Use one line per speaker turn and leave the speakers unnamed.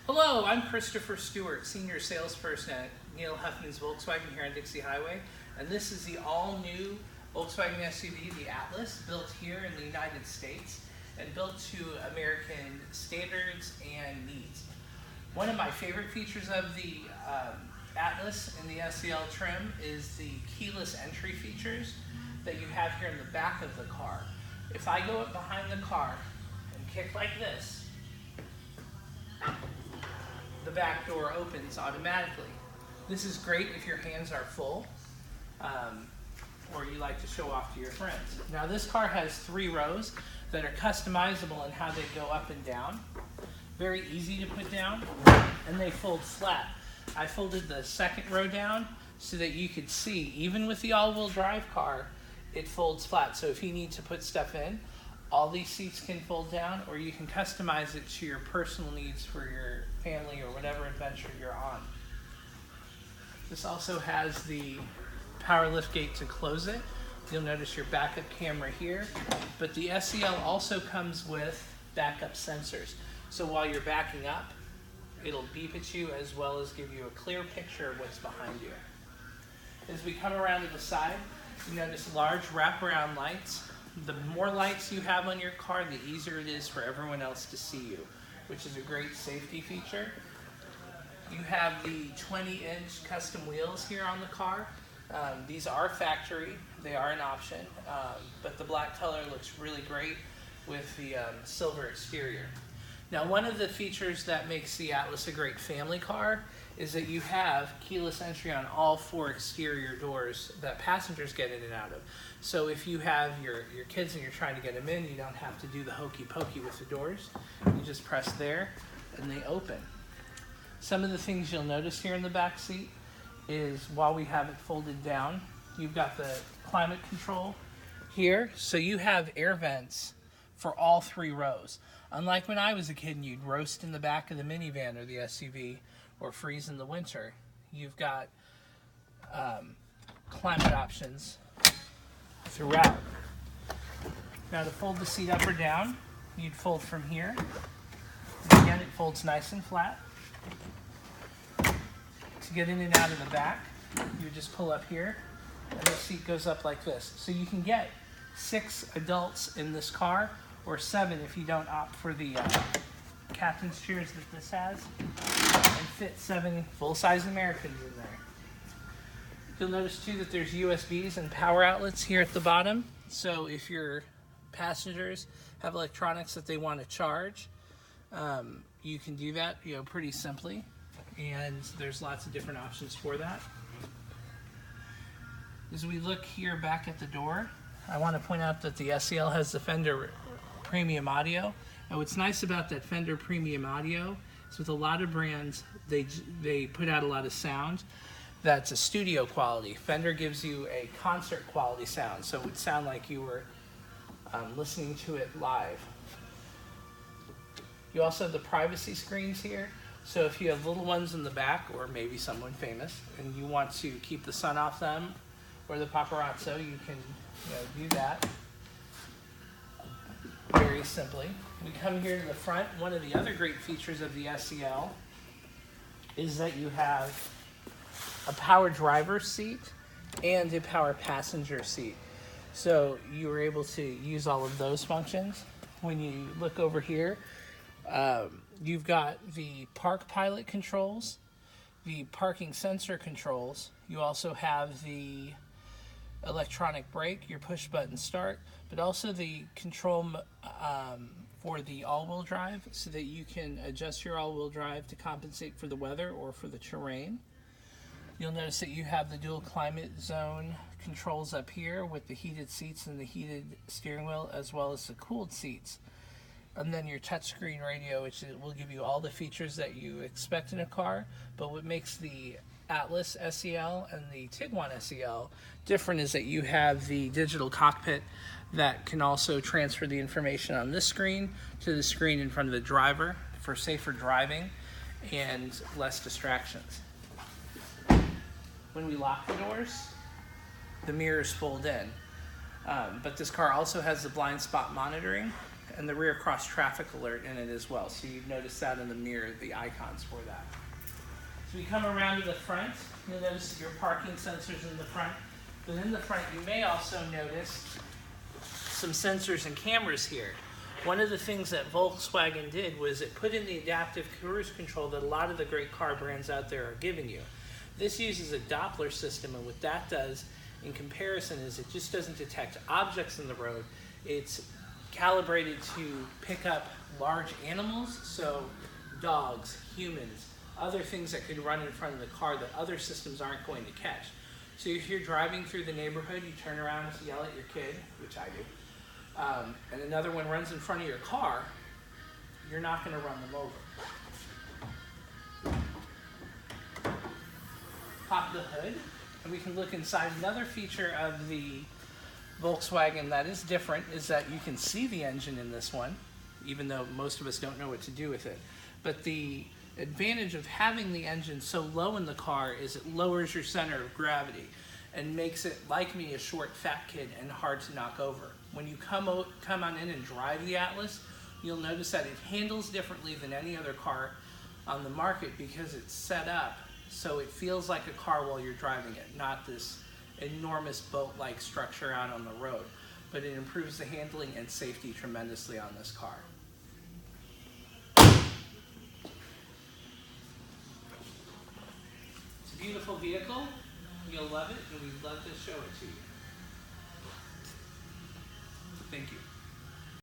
Hello, I'm Christopher Stewart, Senior Salesperson at Neil Huffman's Volkswagen here on Dixie Highway, and this is the all-new Volkswagen SUV, the Atlas, built here in the United States and built to American standards and needs. One of my favorite features of the Atlas in the SEL trim is the keyless entry features that you have here in the back of the car. If I go up behind the car and kick like this, the back door opens automatically. This is great if your hands are full or you like to show off to your friends. Now this car has 3 rows that are customizable in how they go up and down. Very easy to put down, and they fold flat. I folded the second row down so that you could see, even with the all-wheel drive car, it folds flat. So if you need to put stuff in, all these seats can fold down, or you can customize it to your personal needs for your family or whatever adventure you're on. This also has the power lift gate to close it. You'll notice your backup camera here, but the SEL also comes with backup sensors. So while you're backing up, it'll beep at you as well as give you a clear picture of what's behind you. As we come around to the side, you notice large wraparound lights. The more lights you have on your car, the easier it is for everyone else to see you, which is a great safety feature. You have the 20-inch custom wheels here on the car. These are factory, they are an option, but the black color looks really great with the silver exterior. Now, one of the features that makes the Atlas a great family car is that you have keyless entry on all 4 exterior doors that passengers get in and out of. So if you have your kids and you're trying to get them in, you don't have to do the hokey pokey with the doors. You just press there and they open. Some of the things you'll notice here in the back seat is while we have it folded down, you've got the climate control here. So you have air vents for all 3 rows. Unlike when I was a kid and you'd roast in the back of the minivan or the SUV or freeze in the winter, you've got climate options throughout. Now to fold the seat up or down, you'd fold from here. And again, it folds nice and flat. To get in and out of the back, you would just pull up here and the seat goes up like this. So you can get 6 adults in this car, or 7 if you don't opt for the captain's chairs that this has, and fit 7 full-size Americans in there. You'll notice too that there's USBs and power outlets here at the bottom. So if your passengers have electronics that they want to charge, you can do that, pretty simply. And there's lots of different options for that. As we look here back at the door, I want to point out that the SEL has the Fender Premium Audio. And what's nice about that Fender Premium Audio is with a lot of brands, they put out a lot of sound that's a studio quality. Fender gives you a concert quality sound, so it would sound like you were listening to it live. You also have the privacy screens here. So if you have little ones in the back, or maybe someone famous, and you want to keep the sun off them, or the paparazzo, you can do that very simply. We come here to the front. One of the other great features of the SEL is that you have a power driver's seat and a power passenger seat. So you were able to use all of those functions. When you look over here, you've got the park pilot controls, the parking sensor controls. You also have the electronic brake, your push button start, but also the control for the all-wheel drive so that you can adjust your all-wheel drive to compensate for the weather or for the terrain. You'll notice that you have the dual climate zone controls up here with the heated seats and the heated steering wheel, as well as the cooled seats. And then your touchscreen radio, which will give you all the features that you expect in a car. But what makes the Atlas SEL and the Tiguan SEL different is that you have the digital cockpit that can also transfer the information on this screen to the screen in front of the driver for safer driving and less distractions. When we lock the doors, the mirrors fold in. But this car also has the blind spot monitoring and the rear cross traffic alert in it as well. So you notice that in the mirror, the icons for that. So we come around to the front, you'll notice your parking sensors in the front. But in the front, you may also notice some sensors and cameras here. One of the things that Volkswagen did was it put in the adaptive cruise control that a lot of the great car brands out there are giving you. This uses a Doppler system, and what that does in comparison is it just doesn't detect objects in the road. It's calibrated to pick up large animals, so dogs, humans, other things that could run in front of the car that other systems aren't going to catch. So if you're driving through the neighborhood, you turn around and yell at your kid, which I do, and another one runs in front of your car, you're not going to run them over. Pop the hood, and we can look inside. Another feature of the Volkswagen that is different is that you can see the engine in this one, even though most of us don't know what to do with it. But the advantage of having the engine so low in the car is it lowers your center of gravity and makes it, like me, a short, fat kid and hard to knock over. When you come on in and drive the Atlas, you'll notice that it handles differently than any other car on the market because it's set up so it feels like a car while you're driving it, not this enormous boat-like structure out on the road. But it improves the handling and safety tremendously on this car. It's a beautiful vehicle. You'll love it, and we'd love to show it to you. Thank you.